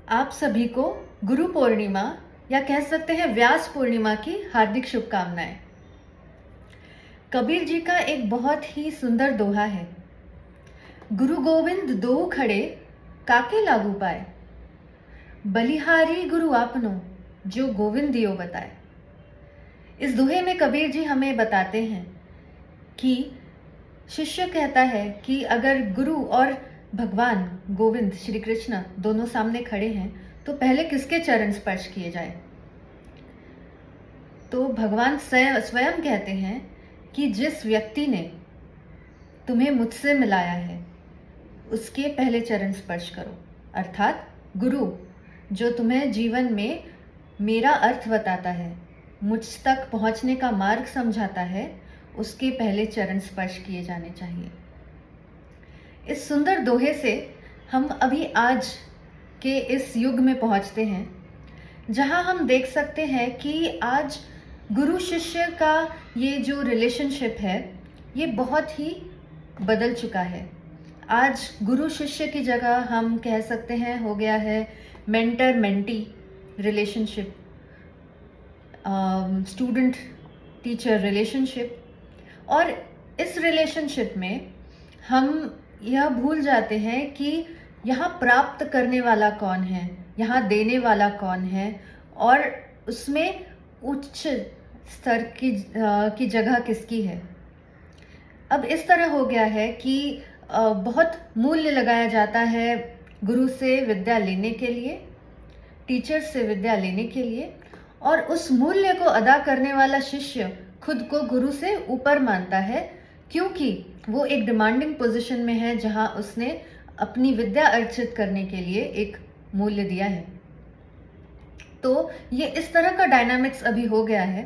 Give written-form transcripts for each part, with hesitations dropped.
आप सभी को गुरु पूर्णिमा या कह सकते हैं व्यास पूर्णिमा की हार्दिक शुभकामनाएं। कबीर जी का एक बहुत ही सुंदर दोहा है, गुरु गोविंद दोऊ खड़े काके लागू पाए, बलिहारी गुरु आपनो जो गोविंद दियो बताए। इस दोहे में कबीर जी हमें बताते हैं कि शिष्य कहता है कि अगर गुरु और भगवान गोविंद श्री कृष्ण दोनों सामने खड़े हैं तो पहले किसके चरण स्पर्श किए जाए। तो भगवान स्वयं कहते हैं कि जिस व्यक्ति ने तुम्हें मुझसे मिलाया है उसके पहले चरण स्पर्श करो, अर्थात गुरु जो तुम्हें जीवन में मेरा अर्थ बताता है, मुझ तक पहुंचने का मार्ग समझाता है, उसके पहले चरण स्पर्श किए जाने चाहिए। इस सुंदर दोहे से हम अभी आज के इस युग में पहुंचते हैं जहां हम देख सकते हैं कि आज गुरु शिष्य का ये जो रिलेशनशिप है ये बहुत ही बदल चुका है। आज गुरु शिष्य की जगह हम कह सकते हैं हो गया है mentor mentee relationship, student teacher relationship. और इस रिलेशनशिप में हम यह भूल जाते हैं कि यहाँ प्राप्त करने वाला कौन है, यहाँ देने वाला कौन है, और उसमें उच्च स्तर की जगह किसकी है। अब इस तरह हो गया है कि बहुत मूल्य लगाया जाता है गुरु से विद्या लेने के लिए, टीचर से विद्या लेने के लिए, और उस मूल्य को अदा करने वाला शिष्य खुद को गुरु से ऊपर मानता है क्योंकि वो एक डिमांडिंग पोजीशन में है जहां उसने अपनी विद्या अर्जित करने के लिए एक मूल्य दिया है। तो ये इस तरह का डायनामिक्स अभी हो गया है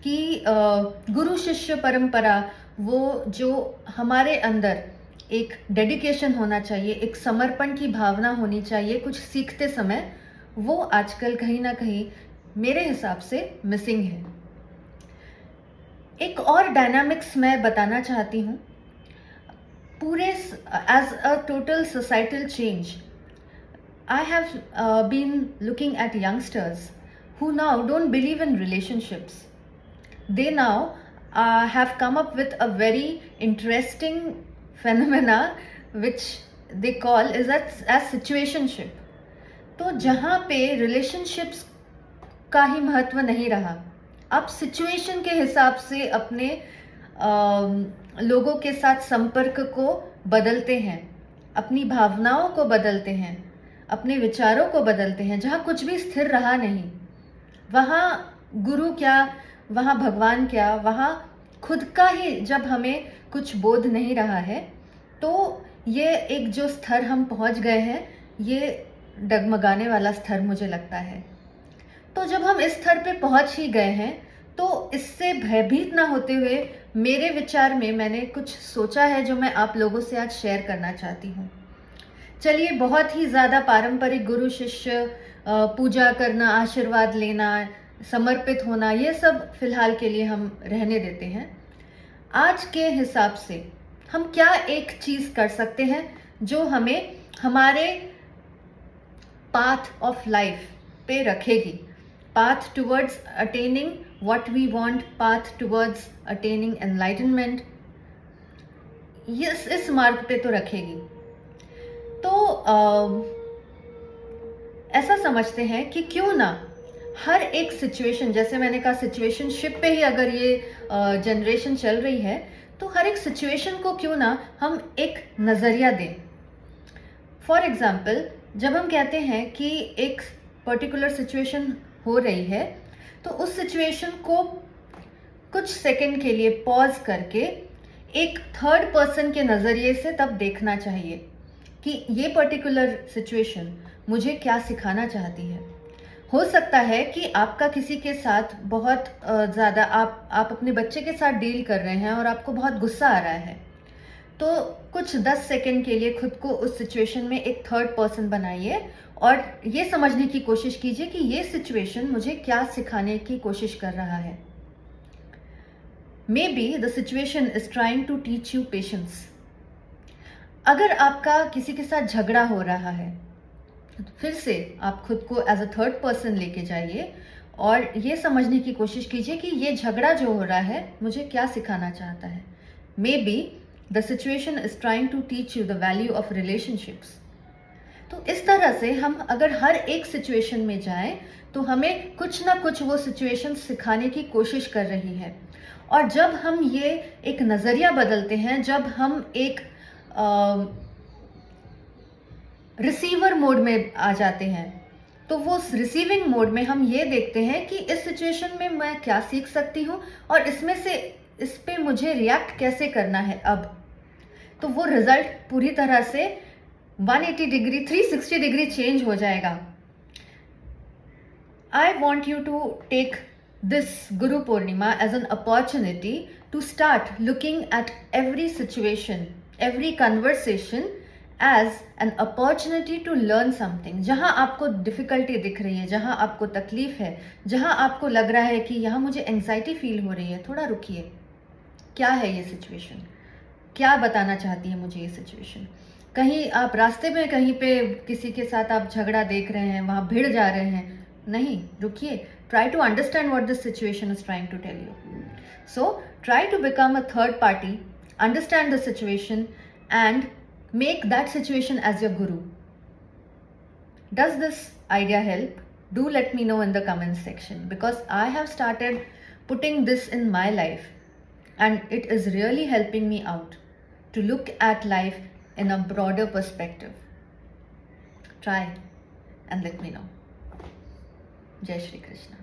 कि गुरु शिष्य परंपरा, वो जो हमारे अंदर एक डेडिकेशन होना चाहिए, एक समर्पण की भावना होनी चाहिए कुछ सीखते समय, वो आजकल कहीं ना कहीं मेरे हिसाब से मिसिंग है। एक और डायनामिक्स मैं बताना चाहती हूँ। पूरे as a total societal change, I have been looking at youngsters who now don't believe in relationships. They now have come up with a very interesting phenomena which they call is as situationship. तो जहाँ पे relationships का ही महत्व नहीं रहा, आप situation के हिसाब से अपने लोगों के साथ संपर्क को बदलते हैं, अपनी भावनाओं को बदलते हैं, अपने विचारों को बदलते हैं। जहाँ कुछ भी स्थिर रहा नहीं, वहाँ गुरु क्या, वहाँ भगवान क्या, वहाँ खुद का ही जब हमें कुछ बोध नहीं रहा है, तो ये एक जो स्तर हम पहुँच गए हैं, ये डगमगाने वाला स्तर मुझे लगता है। तो जब हम इस स्तर पे पहुँच ही गए हैं तो इससे भयभीत ना होते हुए मेरे विचार में मैंने कुछ सोचा है जो मैं आप लोगों से आज शेयर करना चाहती हूँ। चलिए, बहुत ही ज़्यादा पारंपरिक गुरु शिष्य पूजा करना, आशीर्वाद लेना, समर्पित होना, ये सब फिलहाल के लिए हम रहने देते हैं। आज के हिसाब से हम क्या एक चीज़ कर सकते हैं जो हमें हमारे पाथ ऑफ लाइफ पे रखेगी, path towards attaining what we want, path towards attaining enlightenment, इस मार्ग पे तो रखेगी। तो ऐसा समझते हैं कि क्यों ना हर एक सिचुएशन, जैसे मैंने कहा सिचुएशनशिप पे ही अगर ये जनरेशन चल रही है, तो हर एक सिचुएशन को क्यों ना हम एक नज़रिया दें। फॉर एग्जाम्पल, जब हम कहते हैं कि एक पर्टिकुलर सिचुएशन हो रही है तो उस सिचुएशन को कुछ सेकंड के लिए पॉज करके एक थर्ड पर्सन के नज़रिए से तब देखना चाहिए कि ये पर्टिकुलर सिचुएशन मुझे क्या सिखाना चाहती है। हो सकता है कि आपका किसी के साथ बहुत ज़्यादा आप अपने बच्चे के साथ डील कर रहे हैं और आपको बहुत गुस्सा आ रहा है, तो कुछ 10 सेकंड के लिए खुद को उस सिचुएशन में एक थर्ड पर्सन बनाइए और ये समझने की कोशिश कीजिए कि ये सिचुएशन मुझे क्या सिखाने की कोशिश कर रहा है। Maybe the situation is trying to teach you patience. अगर आपका किसी के साथ झगड़ा हो रहा है फिर से आप खुद को एज अ थर्ड पर्सन लेके जाइए और ये समझने की कोशिश कीजिए कि ये झगड़ा जो हो रहा है मुझे क्या सिखाना चाहता है. Maybe the situation is trying to teach you the value of relationships. तो इस तरह से हम अगर हर एक सिचुएशन में जाएं तो हमें कुछ ना कुछ वो सिचुएशन सिखाने की कोशिश कर रही है. और जब हम ये एक नज़रिया बदलते हैं, जब हम एक रिसीवर मोड में आ जाते हैं, तो वो रिसीविंग मोड में हम ये देखते हैं कि इस सिचुएशन में मैं क्या सीख सकती हूँ और इसमें से इस पे मुझे रिएक्ट कैसे करना है अब. तो वो रिजल्ट पूरी तरह से 180 डिग्री 360 डिग्री चेंज हो जाएगा. I want you to take this Guru Purnima as an opportunity to start looking at every situation, every conversation as an opportunity to learn something. जहाँ आपको डिफ़िकल्टी दिख रही है, जहाँ आपको तकलीफ है, जहाँ आपको लग रहा है कि यहाँ मुझे एंग्जाइटी फील हो रही है, थोड़ा रुकिए. क्या है ये सिचुएशन? क्या बताना चाहती है मुझे ये सिचुएशन? कहीं आप रास्ते में कहीं पे किसी के साथ आप झगड़ा देख रहे हैं, वहाँ भिड़ जा रहे हैं. नहीं, रुकिए. Try to understand what this situation is trying to tell you. So try to become a third party, understand the situation and make that situation as your guru. Does this idea help? Do let me know in the comments section, because I have started putting this in my life and it is really helping me out to look at life in a broader perspective. Try and let me know. Jai Shri Krishna.